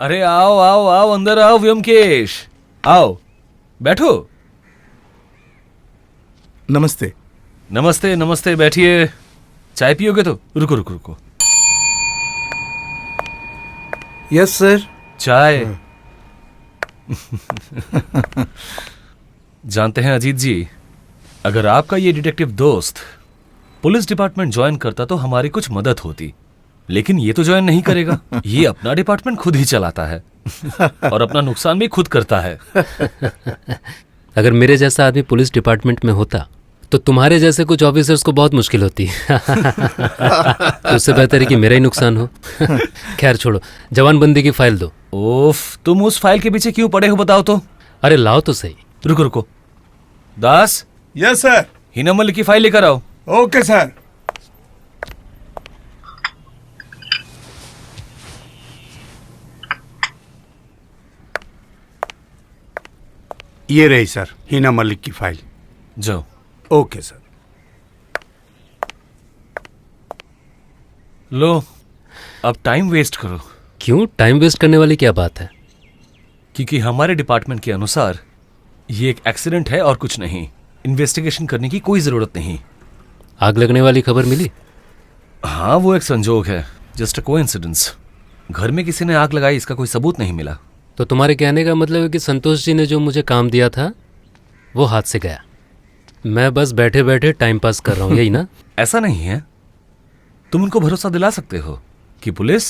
अरे आओ आओ आओ, अंदर आओ व्योमकेश, आओ बैठो। नमस्ते। नमस्ते नमस्ते, बैठिए। चाय पियोगे तो? रुको रुको रुको। Yes sir. चाय। जानते हैं अजीत जी, अगर आपका ये डिटेक्टिव दोस्त पुलिस डिपार्टमेंट ज्वाइन करता तो हमारी कुछ मदद होती, लेकिन ये तो ज्वाइन नहीं करेगा। ये अपना डिपार्टमेंट खुद ही चलाता है और अपना नुकसान भी खुद करता है। अगर मेरे जैसा आदमी पुलिस डिपार्टमेंट में होता तो तुम्हारे जैसे कुछ ऑफिसर्स को बहुत मुश्किल होती। तो उससे बेहतर है कि मेरा ही नुकसान हो। खैर छोड़ो, जवानबंदी की फाइल दो। ओफ, तुम उस फाइल के पीछे क्यों पड़े हो बताओ तो? अरे लाओ तो सही। रुको रुको, दास। Yes sir. हिना मलिक की फाइल लेकर आओ। Okay sir. ये रही सर, हिना मलिक की फाइल। जाओ। Okay sir. लो, अब टाइम वेस्ट करो। क्यों टाइम वेस्ट करने वाली क्या बात है? क्योंकि हमारे डिपार्टमेंट के अनुसार ये एक एक्सीडेंट है और कुछ नहीं। इन्वेस्टिगेशन करने की कोई जरूरत नहीं। आग लगने वाली खबर मिली? हाँ, वो एक संजोग है, जस्ट अ कोइंसिडेंस। घर में किसी ने आग लगाई, इसका कोई सबूत नहीं मिला। तो तुम्हारे कहने का मतलब है कि संतोष जी ने जो मुझे काम दिया था वो हाथ से गया। मैं बस बैठे बैठे टाइम पास कर रहा हूँ, यही ना? ऐसा नहीं है। तुम उनको भरोसा दिला सकते हो कि पुलिस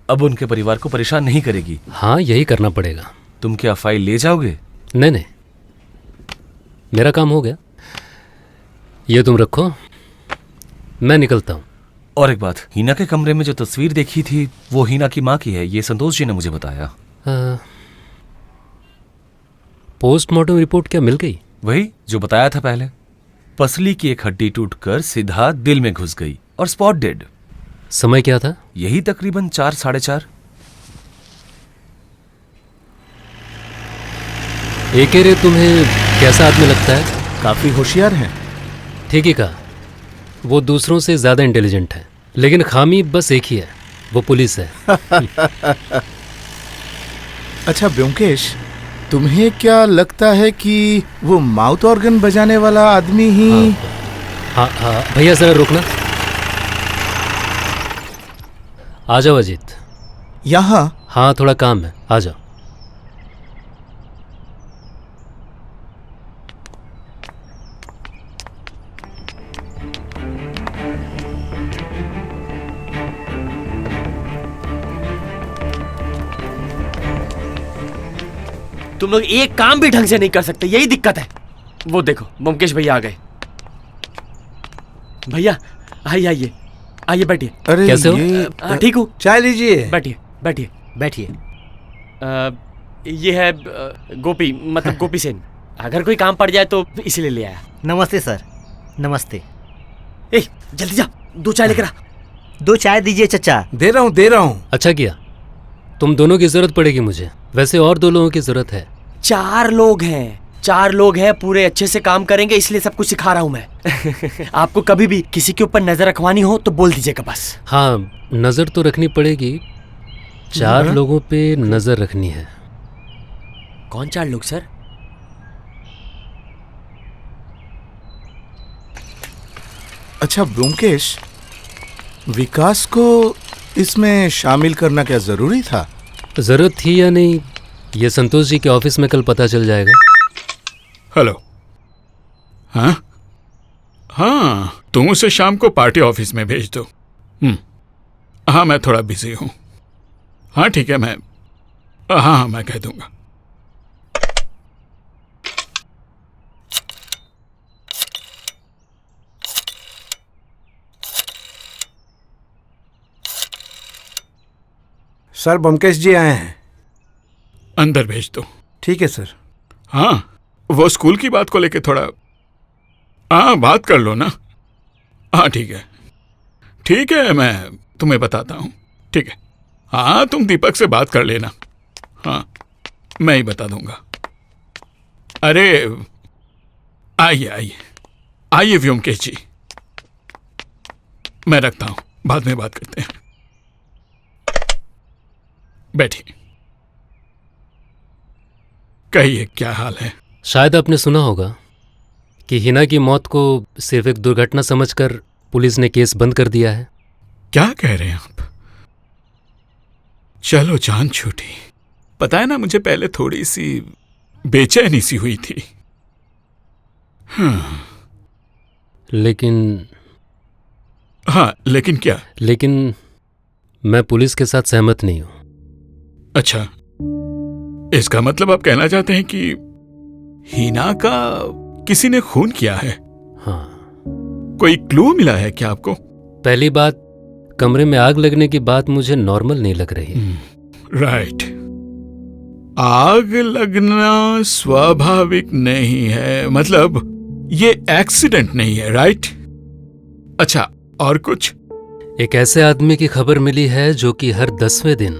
अब उनके परिवार को परेशान नहीं करेगी। हाँ, यही करना पड़ेगा। तुम क्या फाइल ले जाओगे? नहीं नहीं, मेरा काम हो गया। ये तुम रखो, मैं निकलता हूँ। और एक बात, हिना के कमरे में जो तस्वीर देखी थी वो हिना की माँ की है, ये संतोष जी ने मुझे बताया। पोस्टमार्टम रिपोर्ट क्या मिल गई? वही जो बताया था पहले। पसली की एक हड्डी टूटकर सीधा दिल में घुस गई और स्पॉट डेड। समय क्या था? यही तकरीबन 4 साढ़े 4। एके रे तुम्हें कैसा आदमी लगता है? काफी होशियार हैं। ठीक ही कहा, वो दूसरों से ज्यादा इंटेलिजेंट है, लेकिन खामी बस एक ही है, वो पुलिस है। अच्छा ब्योमकेश, तुम्हें क्या लगता है कि वो माउथ ऑर्गन बजाने वाला आदमी ही? हाँ हाँ भैया, जरा रुकना। आ जाओ अजीत। यहाँ? हाँ, थोड़ा काम है, आ जाओ। तुम लोग एक काम भी ढंग से नहीं कर सकते, यही दिक्कत है। वो देखो, ब्योमकेश भैया आ गए। भैया आइए आइए आइए, बैठिए। अरे कैसे हो? ठीक हूँ। चाय लीजिए। बैठिए बैठिए बैठिए। ये है गोपी, मतलब गोपी सेन। अगर कोई काम पड़ जाए तो इसीलिए ले आया। नमस्ते सर। नमस्ते। ए जल्दी जा, 2 चाय लेकर आ। 2 चाय दीजिए चचा। दे रहा हूँ। अच्छा किया, तुम दोनों की जरूरत पड़ेगी मुझे। वैसे और 2 लोगों की जरूरत है। 4 लोग हैं, पूरे अच्छे से काम करेंगे, इसलिए सब कुछ सिखा रहा हूँ मैं। आपको कभी भी किसी के ऊपर नजर रखवानी हो तो बोल दीजिएगा बस। हाँ, नजर तो रखनी पड़ेगी। 4 लोगों पे नजर रखनी है। कौन 4 लोग सर? अच्छा ब्योमकेश, विकास को इसमें शामिल करना क्या जरूरी था? जरूरत थी या नहीं, ये संतोष जी के ऑफिस में कल पता चल जाएगा। हेलो। हाँ, तुम उसे शाम को पार्टी ऑफिस में भेज दो। हाँ, मैं थोड़ा बिजी हूँ। हाँ ठीक है, हाँ मैं कह दूंगा। सर ब्योमकेश जी आए हैं। अंदर भेज दो। ठीक है सर। हाँ, वो स्कूल की बात को लेके थोड़ा बात कर लो ना। हाँ ठीक है, मैं तुम्हें बताता हूँ। ठीक है, हाँ तुम दीपक से बात कर लेना। हाँ, मैं ही बता दूंगा। अरे आइए व्योमकेश जी, मैं रखता हूँ, बाद में बात करते हैं। बैठिए। कहिए क्या हाल है? शायद आपने सुना होगा कि हिना की मौत को सिर्फ एक दुर्घटना समझकर पुलिस ने केस बंद कर दिया है। क्या कह रहे हैं आप? चलो जान छूटी। पता है ना, मुझे पहले थोड़ी सी बेचैनी सी हुई थी। लेकिन हाँ, लेकिन क्या? लेकिन मैं पुलिस के साथ सहमत नहीं हूं। अच्छा, इसका मतलब आप कहना चाहते हैं कि हिना का किसी ने खून किया है? हाँ, कोई क्लू मिला है क्या आपको? पहली बात, कमरे में आग लगने की बात मुझे नॉर्मल नहीं लग रही। राइट। आग लगना स्वाभाविक नहीं है, मतलब ये एक्सीडेंट नहीं है, राइट? अच्छा, और कुछ? एक ऐसे आदमी की खबर मिली है जो कि हर 10वें दिन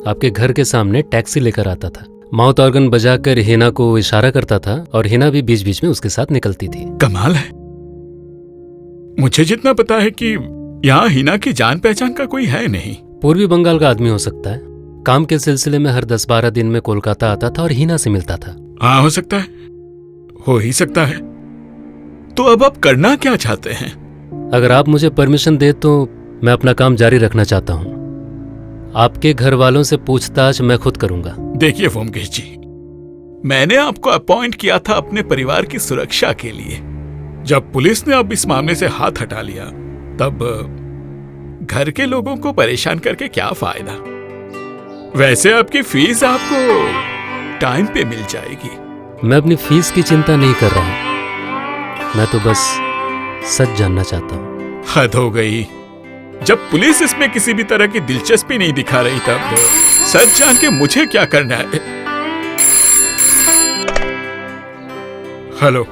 आपके घर के सामने टैक्सी लेकर आता था, माउथ ऑर्गन बजाकर हिना को इशारा करता था और हिना भी बीच बीच में उसके साथ निकलती थी। कमाल है। मुझे जितना पता है कि यहाँ हिना की जान पहचान का कोई है नहीं। पूर्वी बंगाल का आदमी हो सकता है। काम के सिलसिले में हर 10-12 दिन में कोलकाता आता था और हिना से मिलता था। हाँ, हो सकता है, हो ही सकता है। तो अब आप करना क्या चाहते हैं? अगर आप मुझे परमिशन दे तो मैं अपना काम जारी रखना चाहता हूँ। आपके घर वालों से पूछताछ मैं खुद करूंगा। देखिए व्योमकेश जी, मैंने आपको अपॉइंट किया था अपने परिवार की सुरक्षा के लिए। जब पुलिस ने अब इस मामले से हाथ हटा लिया, तब घर के लोगों को परेशान करके क्या फायदा? वैसे आपकी फीस आपको टाइम पे मिल जाएगी। मैं अपनी फीस की चिंता नहीं कर रहा हूं, मैं तो बस सच जानना चाहता हूं। हद हो गई। जब पुलिस इसमें किसी भी तरह की दिलचस्पी नहीं दिखा रही, तब सच जान के मुझे क्या करना है? हेलो।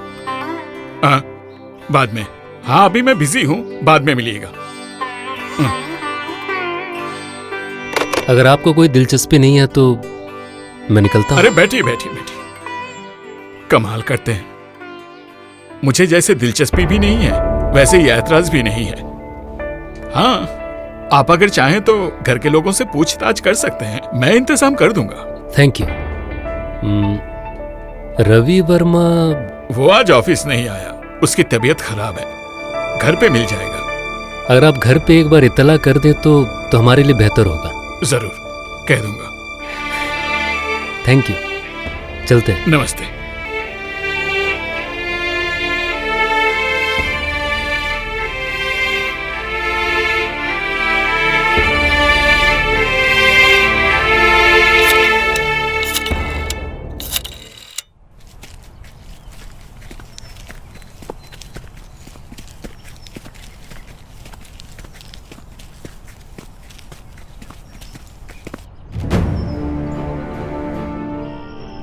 हाँ, बाद में। हाँ, अभी मैं बिजी हूं, बाद में मिलिएगा। अगर आपको कोई दिलचस्पी नहीं है तो मैं निकलता हूं। अरे बैठिए बैठिए बैठिए। कमाल करते हैं। मुझे जैसे दिलचस्पी भी नहीं है, वैसे ही ऐतराज भी नहीं है। हाँ, आप अगर चाहें तो घर के लोगों से पूछताछ कर सकते हैं, मैं इंतजाम कर दूंगा। Thank you. रवि वर्मा? वो आज ऑफिस नहीं आया, उसकी तबीयत खराब है। घर पे मिल जाएगा। अगर आप घर पे एक बार इत्तला कर दें तो हमारे लिए बेहतर होगा। जरूर कह दूंगा। Thank you. चलते हैं। नमस्ते।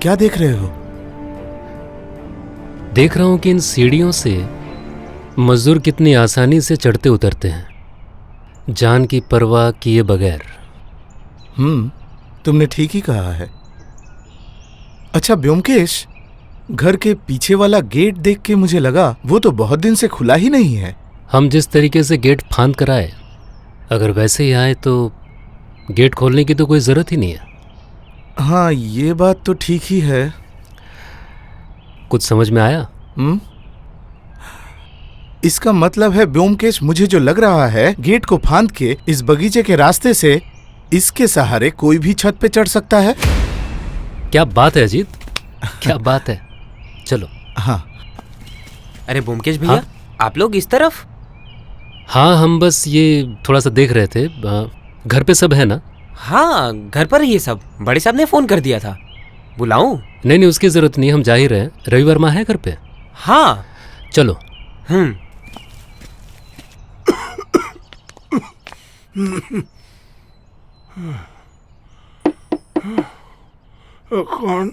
क्या देख रहे हो? देख रहा हूं कि इन सीढ़ियों से मजदूर कितनी आसानी से चढ़ते उतरते हैं, जान की परवाह किए बगैर। तुमने ठीक ही कहा है। अच्छा ब्योमकेश, घर के पीछे वाला गेट देख के मुझे लगा वो तो बहुत दिन से खुला ही नहीं है। हम जिस तरीके से गेट फांद कर आए, अगर वैसे ही आए तो गेट खोलने की तो कोई जरूरत ही नहीं है। हाँ, ये बात तो ठीक ही है। कुछ समझ में आया? इसका मतलब है ब्योमकेश, मुझे जो लग रहा है, गेट को फांद के इस बगीचे के रास्ते से इसके सहारे कोई भी छत पे चढ़ सकता है। क्या बात है अजीत, क्या बात है। चलो। हाँ। अरे ब्योमकेश भैया, हाँ? आप लोग इस तरफ? हाँ, हम बस ये थोड़ा सा देख रहे थे। घर पे सब है ना? हाँ, घर पर ही ये सब। बड़े साहब ने फोन कर दिया था, बुलाऊं? नहीं, उसकी जरूरत नहीं, हम जा ही रहे हैं। रवि वर्मा है घर पे? हाँ। चलो। कौन?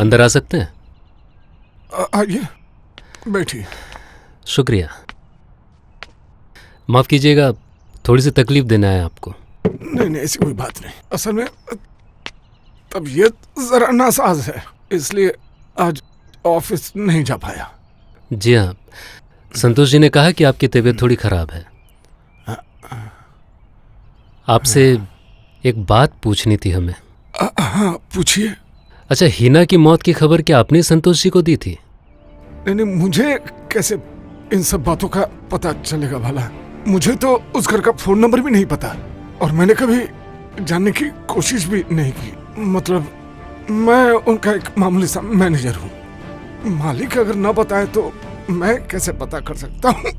अंदर आ सकते हैं? आइए, बैठिए। शुक्रिया। माफ कीजिएगा, थोड़ी सी तकलीफ देना है आपको। नहीं, ऐसी कोई बात नहीं। असल में तबीयत जरा नासाज है, इसलिए आज ऑफिस नहीं जा पाया। जी हाँ, संतोष जी ने कहा कि आपकी तबीयत थोड़ी खराब है। आपसे एक बात पूछनी थी हमें। हाँ पूछिए। अच्छा, हिना की मौत की खबर क्या आपने संतोष जी को दी थी? नहीं, मुझे कैसे इन सब बातों का पता चलेगा भला? मुझे तो उस घर का फोन नंबर भी नहीं पता और मैंने कभी जानने की कोशिश भी नहीं की। मतलब मैं उनका एक मामूली सा मैनेजर हूँ। मालिक अगर न बताए तो मैं कैसे पता कर सकता हूँ?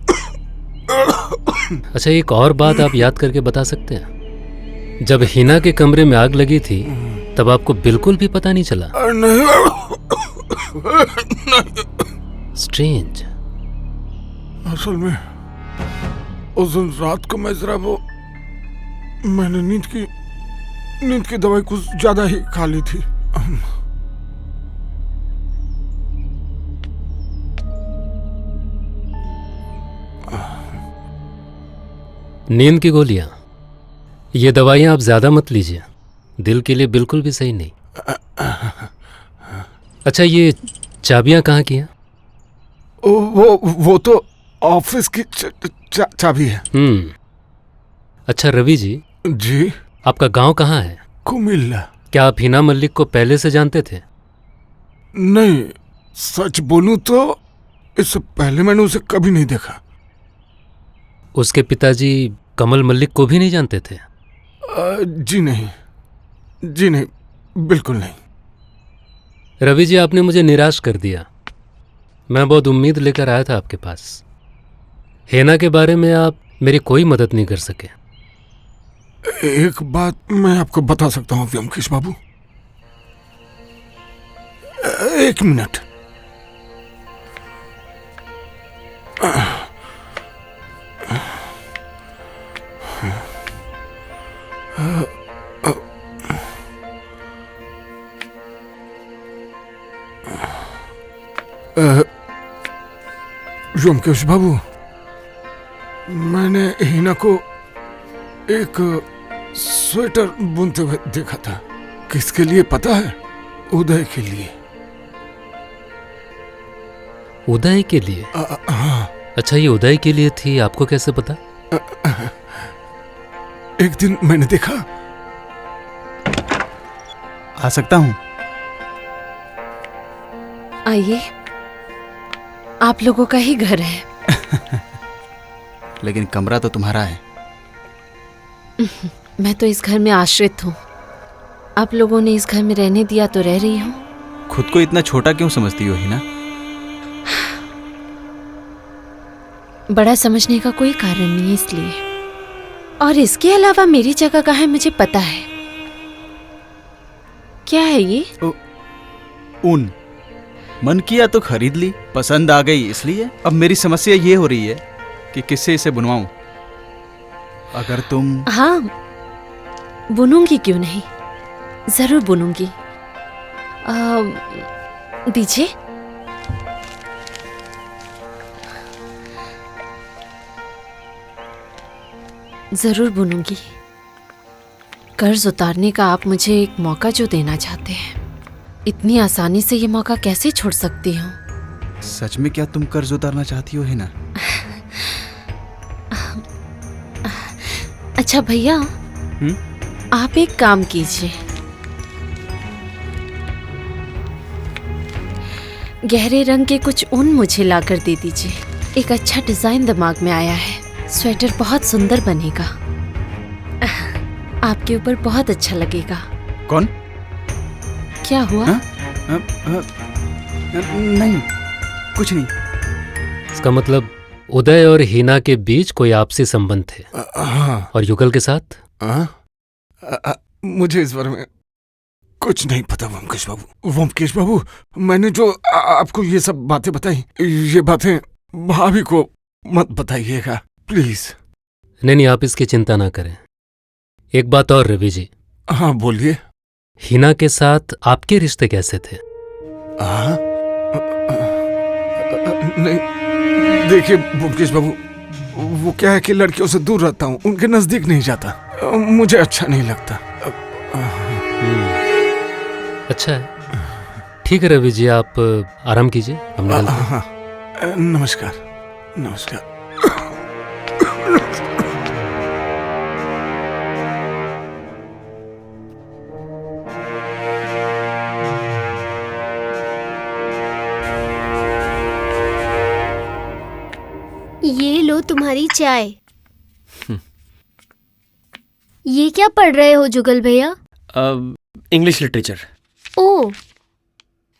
अच्छा, एक और बात आप याद करके बता सकते हैं? जब हिना के कमरे में आग लगी थी तब आपको बिल्कुल भी पता नहीं चला? नहीं। स्ट्रेंज। असल में उस दिन रात को मैं जरा मैंने नींद की दवाई कुछ ज्यादा ही खा ली थी। नींद की गोलियां, ये दवाइयां आप ज्यादा मत लीजिए, दिल के लिए बिल्कुल भी सही नहीं। अच्छा, ये चाबियां कहाँ की हैं? वो तो ऑफिस की चाबी है। अच्छा रवि जी, जी। आपका गांव कहाँ है? कुमिल्ला। क्या आप हिना मलिक को पहले से जानते थे? नहीं, सच बोलूं तो इससे पहले मैंने उसे कभी नहीं देखा। उसके पिताजी कमल मलिक को भी नहीं जानते थे? जी नहीं, बिल्कुल नहीं। रवि जी, आपने मुझे निराश कर दिया। मैं बहुत उम्मीद लेकर आया था आपके पास। हेना के बारे में आप मेरी कोई मदद नहीं कर सके। एक बात मैं आपको बता सकता हूँ व्योमकेश बाबू। एक मिनट। व्योमकेश बाबू, मैंने हिना को एक स्वेटर बुनते हुए देखा था। किसके लिए पता है? उदय के लिए। उदय के लिए? हाँ। अच्छा, ये उदय के लिए थी, आपको कैसे पता? एक दिन मैंने देखा। आ सकता हूँ? आइए, आप लोगों का ही घर है। लेकिन कमरा तो तुम्हारा है। मैं तो इस घर में आश्रित हूँ। आप लोगों ने इस घर में रहने दिया तो रह रही हूँ। खुद को इतना छोटा क्यों समझती हो हिना? बड़ा समझने का कोई कारण नहीं है इसलिए। और इसके अलावा मेरी जगह कहाँ है मुझे पता है। क्या है ये? ऊन। मन किया तो खरीद ली, पसंद आ गई इसलिए। अब मेरी समस्या ये हो रही है कि किससे इसे बुनवाऊं। अगर तुम... हाँ, बुनूंगी, क्यों नहीं, जरूर बुनूंगी। दीजिए। जरूर बुनूंगी। कर्ज उतारने का आप मुझे एक मौका जो देना चाहते हैं, इतनी आसानी से ये मौका कैसे छोड़ सकती हूँ? सच में क्या तुम कर्ज उतारना चाहती हो हिना? अच्छा भैया, आप एक काम कीजिए। गहरे रंग के कुछ ऊन मुझे लाकर दे दीजिए। एक अच्छा डिजाइन दिमाग में आया है। स्वेटर बहुत सुंदर बनेगा, आपके ऊपर बहुत अच्छा लगेगा। कौन? क्या हुआ? नहीं, कुछ नहीं। इसका मतलब उदय और हिना के बीच कोई आपसी संबंध थे। हाँ। और युगल के साथ? मुझे इस बारे में कुछ नहीं पता व्योमकेश बाबू। मैंने जो आपको ये सब बातें बताई, ये बातें भाभी को मत बताइएगा प्लीज। नहीं, आप इसकी चिंता ना करें। एक बात और रवि जी। हाँ बोलिए। हिना के साथ आपके रिश्ते कैसे थे? नहीं, देखिए व्योमकेश बाबू, वो क्या है कि लड़कियों से दूर रहता हूँ, उनके नजदीक नहीं जाता। मुझे अच्छा नहीं लगता। अच्छा है, ठीक है रवि जी, आप आराम कीजिए, हम निकलते हैं। हाँ, नमस्कार। नमस्कार। ये लो तुम्हारी चाय। ये क्या पढ़ रहे हो जुगल भैया? English literature. ओ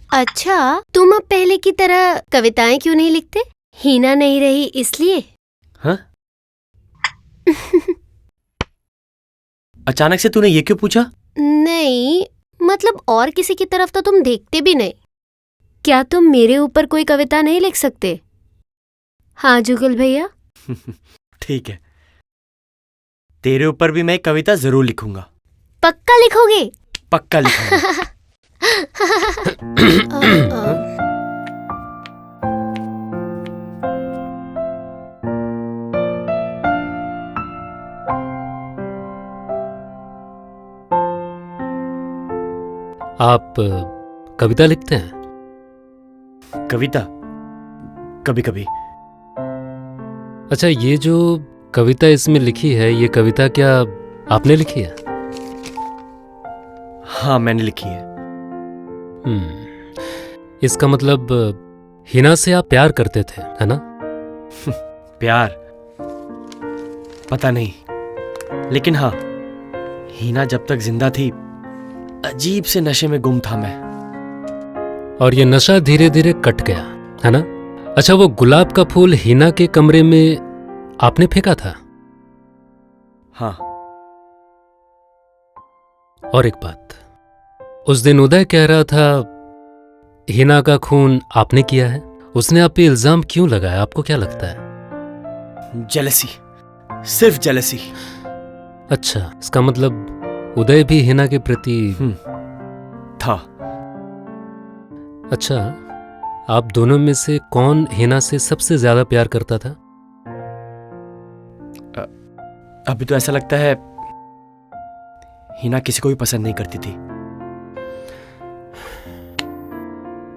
अच्छा, तुम अब पहले की तरह कविताएं क्यों नहीं लिखते? हीना नहीं रही इसलिए? हाँ? अचानक से तूने ये क्यों पूछा? नहीं, मतलब और किसी की तरफ तो तुम देखते भी नहीं। क्या तुम मेरे ऊपर कोई कविता नहीं लिख सकते? हाँ जुगल भैया। ठीक है, तेरे ऊपर भी मैं एक कविता जरूर लिखूंगा। पक्का लिखोगे? पक्का लिखूंगा। आप कविता लिखते हैं? कविता कभी कभी। अच्छा, ये जो कविता इसमें लिखी है, ये कविता क्या आपने लिखी है? हाँ, मैंने लिखी है। इसका मतलब हिना से आप प्यार करते थे, है ना? प्यार पता नहीं, लेकिन हाँ, हीना जब तक जिंदा थी अजीब से नशे में गुम था मैं। और ये नशा धीरे धीरे कट गया, है ना? अच्छा, वो गुलाब का फूल हीना के कमरे में आपने फेंका था? हाँ। और एक बात, उस दिन उदय कह रहा था हीना का खून आपने किया है। उसने आप पे इल्जाम क्यों लगाया, आपको क्या लगता है? जेलसी, सिर्फ जेलसी। अच्छा, इसका मतलब उदय भी हीना के प्रति था। अच्छा, आप दोनों में से कौन हीना से सबसे ज्यादा प्यार करता था? अभी तो ऐसा लगता है हीना किसी को भी पसंद नहीं करती थी।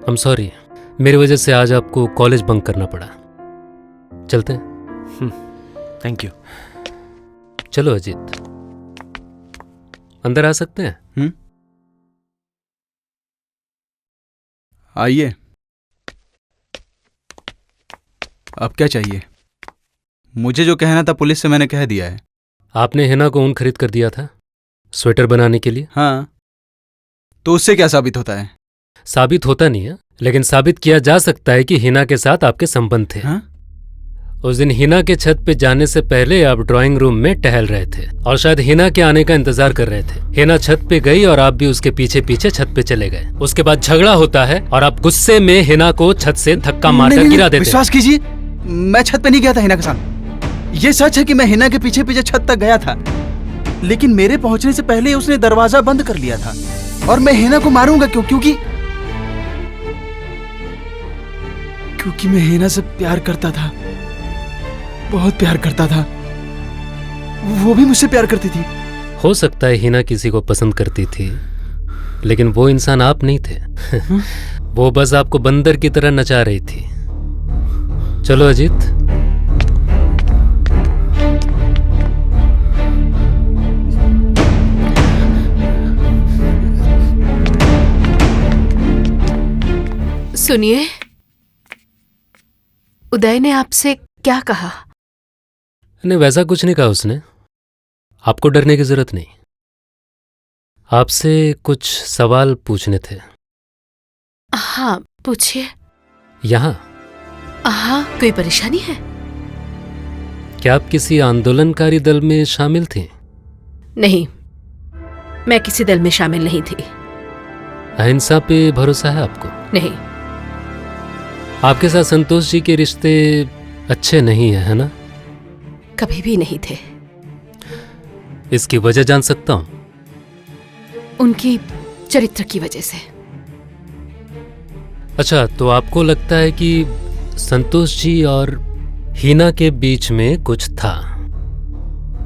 आई एम सॉरी, मेरी वजह से आज आपको कॉलेज बंक करना पड़ा। चलते हैं? Thank you. चलो अजीत, अंदर आ सकते हैं? आइए। अब क्या चाहिए? मुझे जो कहना था पुलिस से मैंने कह दिया है। आपने हिना को ऊन खरीद कर दिया था स्वेटर बनाने के लिए? हाँ, तो उससे क्या साबित होता है? साबित होता नहीं है, लेकिन साबित किया जा सकता है कि हिना के साथ आपके संबंध थे। हाँ? उस दिन हिना के छत पे जाने से पहले आप ड्राइंग रूम में टहल रहे थे और शायद हिना के आने का इंतजार कर रहे थे। हिना छत पे गई और आप भी उसके पीछे पीछे छत पे चले गए। उसके बाद झगड़ा होता है और आप गुस्से में हिना को छत से धक्का मारकर गिरा देते। विश्वास कीजिए, मैं छत पे नहीं गया था हिना के साथ। ये सच है कि मैं हिना के पीछे पीछे छत तक गया था, लेकिन मेरे पहुंचने से पहले उसने दरवाजा बंद कर लिया था। और मैं हिना को मारूंगा क्यों? क्योंकि मैं हिना से प्यार करता था, बहुत प्यार करता था। वो भी मुझसे प्यार करती थी। हो सकता है हिना किसी को पसंद करती थी, लेकिन वो इंसान आप नहीं थे। वो बस आपको बंदर की तरह नचा रही थी। चलो अजीत। सुनिए, उदय ने आपसे क्या कहा? नहीं, वैसा कुछ नहीं कहा उसने। आपको डरने की जरूरत नहीं। आपसे कुछ सवाल पूछने थे। हाँ, पूछिए। यहाँ? हाँ, कोई परेशानी है? क्या आप किसी आंदोलनकारी दल में शामिल थी? नहीं, मैं किसी दल में शामिल नहीं थी। अहिंसा पे भरोसा है आपको? नहीं। आपके साथ संतोष जी के रिश्ते अच्छे नहीं है ना? कभी भी नहीं थे। इसकी वजह जान सकता हूं? उनकी चरित्र की वजह से। अच्छा, तो आपको लगता है कि संतोष जी और हीना के बीच में कुछ था?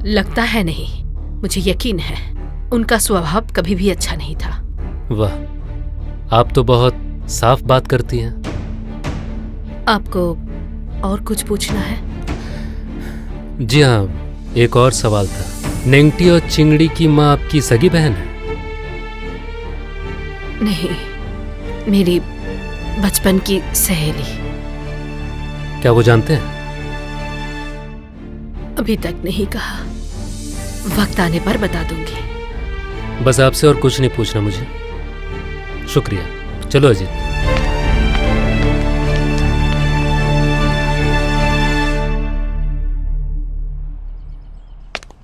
लगता है नहीं, मुझे यकीन है। उनका स्वभाव कभी भी अच्छा नहीं था। वाह, आप तो बहुत साफ बात करती हैं। आपको और कुछ पूछना है? जी हाँ, एक और सवाल था। नेंगटी और चिंगड़ी की माँ आपकी सगी बहन है? नहीं, मेरी बचपन की सहेली। क्या वो जानते हैं? अभी तक नहीं कहा, वक्त आने पर बता दूंगी। बस आपसे और कुछ नहीं पूछना मुझे। शुक्रिया। चलो अजीत।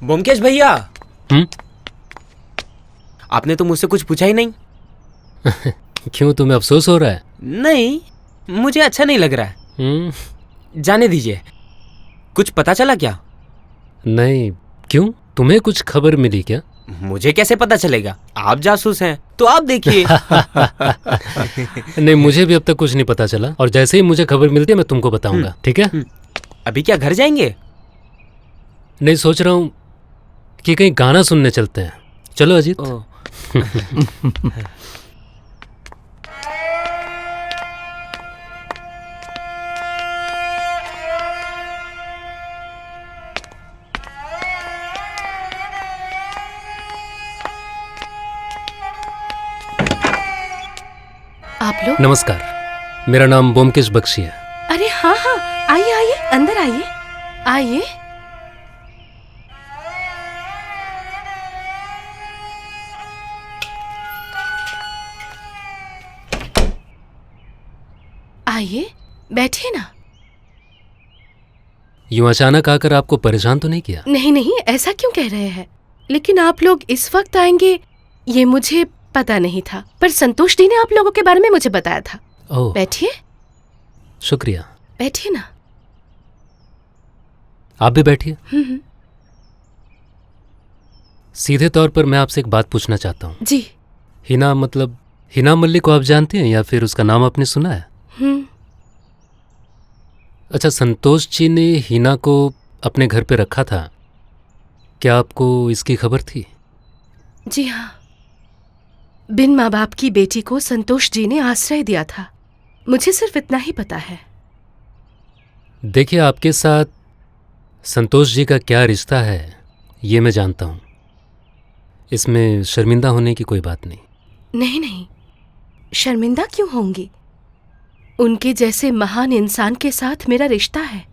ब्योमकेश भैया, हम्म? आपने तो मुझसे कुछ पूछा ही नहीं। क्यों, तुम्हें अफसोस हो रहा है? नहीं, मुझे अच्छा नहीं लग रहा है। जाने दीजिए। कुछ पता चला क्या? नहीं। क्यों, तुम्हें कुछ खबर मिली क्या? मुझे कैसे पता चलेगा? आप जासूस हैं तो आप देखिए। नहीं, मुझे भी अब तक कुछ नहीं पता चला, और जैसे ही मुझे खबर मिलती है मैं तुमको बताऊंगा, ठीक है? अभी क्या घर जाएंगे? नहीं, सोच रहा हूँ कि कहीं गाना सुनने चलते हैं। चलो अजीत। आप लोग? नमस्कार, मेरा नाम ब्योमकेश बख्शी है। अरे हाँ हाँ, आइए आइए, अंदर आइए आइए। आइए, बैठिए ना। यूं अचानक आकर आपको परेशान तो नहीं किया? नहीं नहीं, ऐसा क्यों कह रहे हैं? लेकिन आप लोग इस वक्त आएंगे ये मुझे पता नहीं था, पर संतोष दी ने आप लोगों के बारे में मुझे बताया था। ओह, बैठिए। शुक्रिया। बैठिए ना। आप भी बैठिए। सीधे तौर पर मैं आपसे एक बात पूछना चाहता हूँ। जी। हिना, मतलब हिना मल्लिक को आप जानती हैं या फिर उसका नाम आपने सुना है? अच्छा, संतोष जी ने हिना को अपने घर पे रखा था, क्या आपको इसकी खबर थी? जी हाँ, बिन माँ बाप की बेटी को संतोष जी ने आश्रय दिया था। मुझे सिर्फ इतना ही पता है। देखिए, आपके साथ संतोष जी का क्या रिश्ता है ये मैं जानता हूँ। इसमें शर्मिंदा होने की कोई बात नहीं। नहीं नहीं, शर्मिंदा क्यों होंगी? उनके जैसे महान इंसान के साथ मेरा रिश्ता है,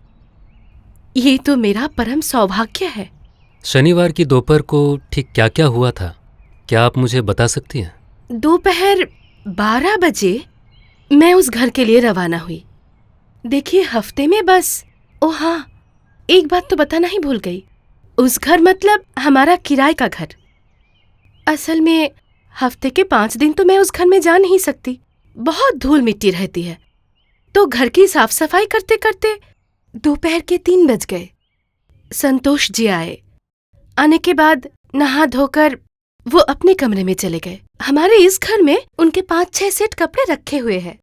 ये तो मेरा परम सौभाग्य है। शनिवार की दोपहर को ठीक क्या क्या हुआ था, क्या आप मुझे बता सकती हैं? दोपहर 12 बजे मैं उस घर के लिए रवाना हुई। देखिए, हफ्ते में बस, ओ हाँ, एक बात तो बताना ही भूल गई। उस घर मतलब हमारा किराए का घर। असल में हफ्ते के 5 दिन तो मैं उस घर में जा नहीं सकती, बहुत धूल मिट्टी रहती है। तो घर की साफ सफाई करते करते दोपहर के 3 बज गए। संतोष जी आए। आने के बाद नहा धोकर वो अपने कमरे में चले गए। हमारे इस घर में उनके 5-6 सेट कपड़े रखे हुए हैं।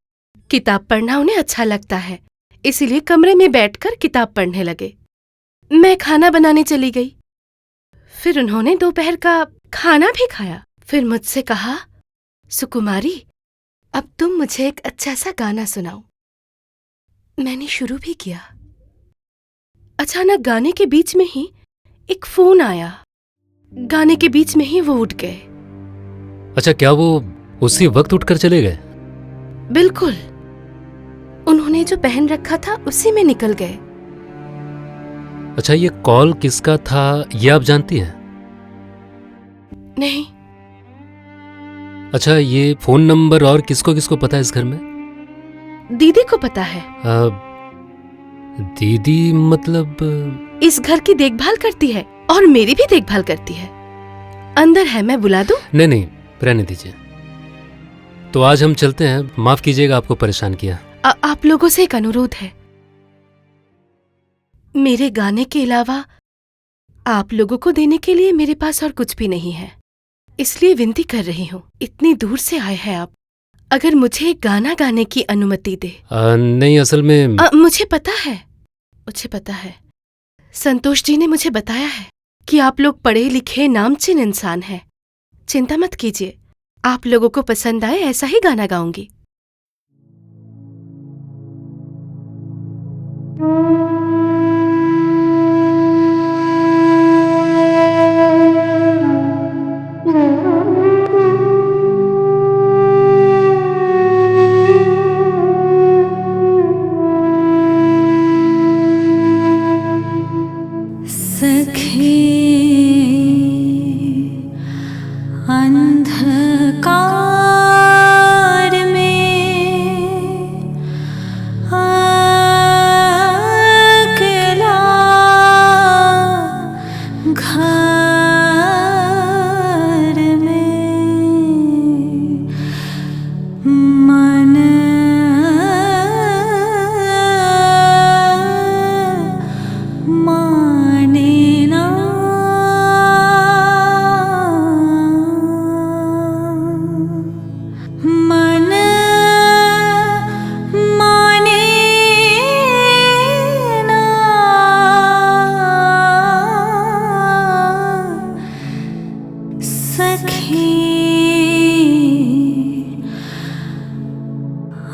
किताब पढ़ना उन्हें अच्छा लगता है, इसीलिए कमरे में बैठकर किताब पढ़ने लगे। मैं खाना बनाने चली गई। फिर उन्होंने दोपहर का खाना भी खाया। फिर मुझसे कहा, सुकुमारी, अब तुम मुझे एक अच्छा सा गाना सुनाओ। मैंने शुरू भी किया। अचानक गाने के बीच में ही एक फोन आया। गाने के बीच में ही वो उठ गए। अच्छा, क्या वो उसी वक्त उठकर चले गए? बिल्कुल, उन्होंने जो पहन रखा था उसी में निकल गए। अच्छा, ये कॉल किसका था ये आप जानती हैं? नहीं। अच्छा, ये फोन नंबर और किसको किसको पता है इस घर में? दीदी को पता है। दीदी मतलब? इस घर की देखभाल करती है और मेरी भी देखभाल करती है। अंदर है, मैं बुला दूं? नहीं नहीं, रहने दीजिए। तो आज हम चलते हैं। माफ कीजिएगा आपको परेशान किया। आप लोगों से एक अनुरोध है। मेरे गाने के अलावा आप लोगों को देने के लिए मेरे पास और कुछ भी नहीं है, इसलिए विनती कर रही हूँ। इतनी दूर से आए हैं आप, अगर मुझे एक गाना गाने की अनुमति दे। नहीं, असल में मुझे पता है। संतोष जी ने मुझे बताया है कि आप लोग पढ़े लिखे नामचीन इंसान हैं। चिंता मत कीजिए, आप लोगों को पसंद आए ऐसा ही गाना गाऊंगी। सखी अंधकार में अकेला घर में मन माने ना मन माने ना सखी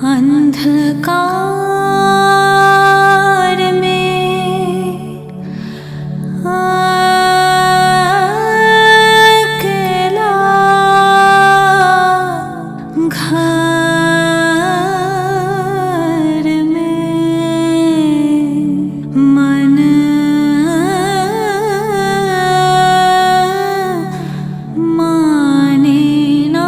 अंधकार में अकेला घर में मन माने ना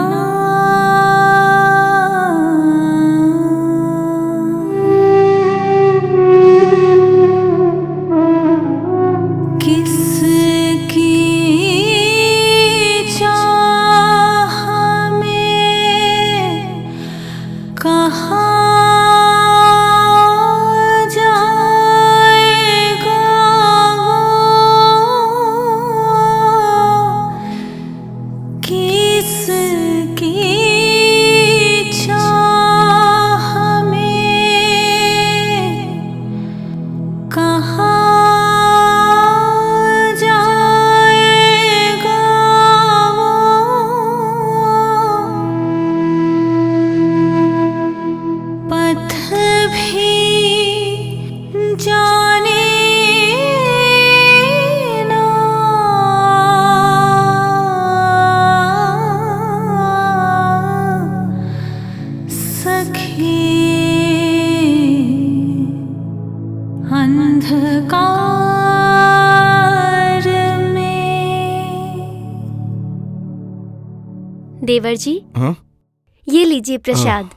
किसकी चाह में कहाँ जाएगा किसकी चाह में कहाँ जाएगा पथ भी जाने ना सखी अंधकार में। देवर जी हाँ? ये लीजिए प्रसाद।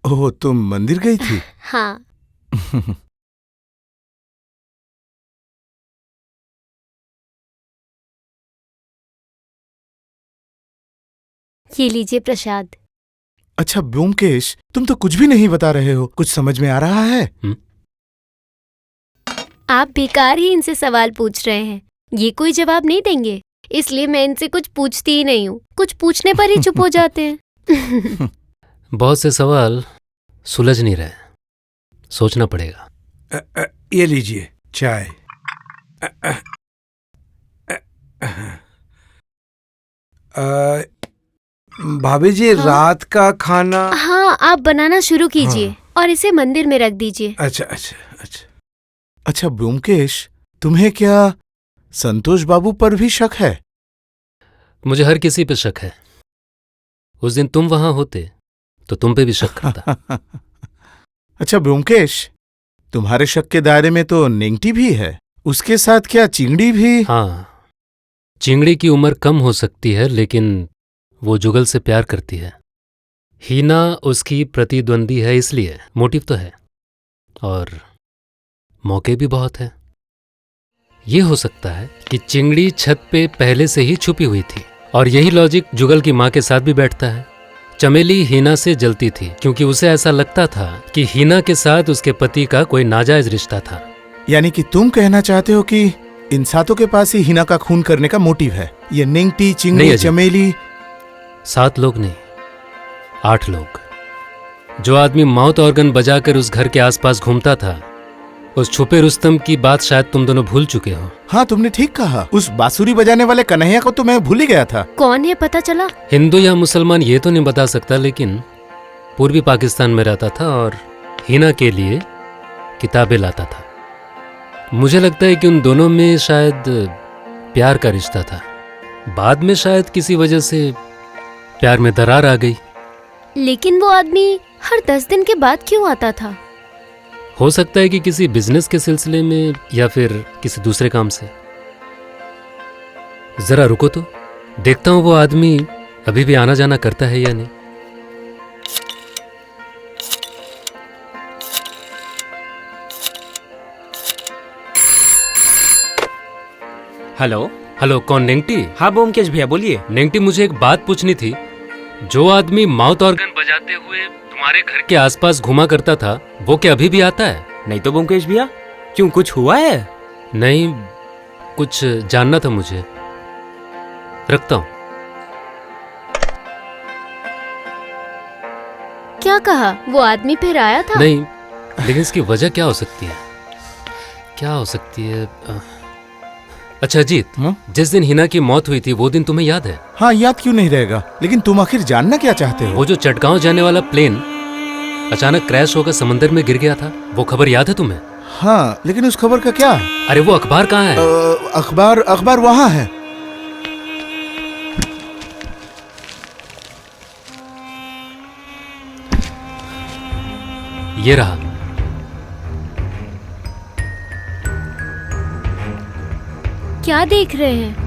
ओह, तुम मंदिर गई थी? हाँ ये लीजिए प्रसाद। अच्छा ब्योमकेश, तुम तो कुछ भी नहीं बता रहे हो। कुछ समझ में आ रहा है? आप बेकार ही इनसे सवाल पूछ रहे हैं। ये कोई जवाब नहीं देंगे, इसलिए मैं इनसे कुछ पूछती ही नहीं हूँ। कुछ पूछने पर ही चुप हो जाते हैं। बहुत से सवाल सुलझ नहीं रहे, सोचना पड़ेगा। ये लीजिए चाय। भाभी जी, हाँ? रात का खाना। हाँ, आप बनाना शुरू कीजिए और इसे मंदिर में रख दीजिए। अच्छा अच्छा अच्छा। अच्छा ब्योमकेश, तुम्हें क्या संतोष बाबू पर भी शक है? मुझे हर किसी पे शक है। उस दिन तुम वहां होते तो तुम पे भी शक करता। अच्छा ब्योमकेश, तुम्हारे शक के दायरे में तो नेंगटी भी है, उसके साथ क्या चिंगड़ी भी? हाँ, चिंगड़ी की उम्र कम हो सकती है, लेकिन वो जुगल से प्यार करती है। हीना उसकी प्रतिद्वंदी है, इसलिए मोटिव तो है और मौके भी बहुत है। ये हो सकता है कि चिंगड़ी छत पे पहले से ही छुपी हुई थी, और यही लॉजिक जुगल की माँ के साथ भी बैठता है। चमेली हीना से जलती थी क्योंकि उसे ऐसा लगता था कि हीना के साथ उसके पति का कोई नाजायज रिश्ता था। यानी कि तुम कहना चाहते हो कि इन सातों के पास ही हीना का खून करने का मोटिव है? ये नेंगटी, चिंगड़ी, चमेली। 7 लोग नहीं, 8 लोग। जो आदमी माउथ ऑर्गन बजाकर उस घर के आसपास घूमता था, उस छुपे रुस्तम की बात शायद तुम दोनों भूल चुके हो। हाँ, तुमने ठीक कहा। उस बांसुरी बजाने वाले कन्हैया को तो मैं भूल ही गया था। कौन है पता चला? हिंदू या मुसलमान ये तो नहीं बता सकता, लेकिन पूर्वी पाकिस्तान में रहता था और हीना के लिए किताबें लाता था। मुझे लगता है कि उन दोनों में शायद प्यार का रिश्ता था। बाद में शायद किसी वजह से प्यार में दरार आ गई। लेकिन वो आदमी हर 10 दिन के बाद क्यों आता था? हो सकता है कि किसी बिजनेस के सिलसिले में या फिर किसी दूसरे काम से। जरा रुको तो, देखता हूँ वो आदमी अभी भी आना जाना करता है या नहीं। हेलो। हेलो, कौन? नेंगटी? हाँ ब्योमकेश भैया बोलिए। नेंगटी, मुझे एक बात पूछनी थी। जो आदमी माउथ ऑर्गन बजाते हुए तुम्हारे घर के आसपास घुमा करता था, वो क्या अभी भी आता है? नहीं तो ब्योमकेश भैया, क्यों कुछ हुआ है? नहीं, कुछ जानना था मुझे। रखता हूं। क्या कहा? वो आदमी फिर आया था? नहीं, लेकिन इसकी वजह क्या हो सकती है? क्या हो सकती है? अच्छा अजीत, जिस दिन हिना की मौत हुई थी वो दिन तुम्हें याद है? हाँ, याद क्यों नहीं रहेगा, लेकिन तुम आखिर जानना क्या चाहते हो? वो जो चटगांव जाने वाला प्लेन अचानक क्रैश होकर समंदर में गिर गया था, वो खबर याद है तुम्हें? हाँ, लेकिन उस खबर का क्या? अरे वो अखबार कहाँ है? अखबार वहाँ है। ये रहा। क्या देख रहे हैं?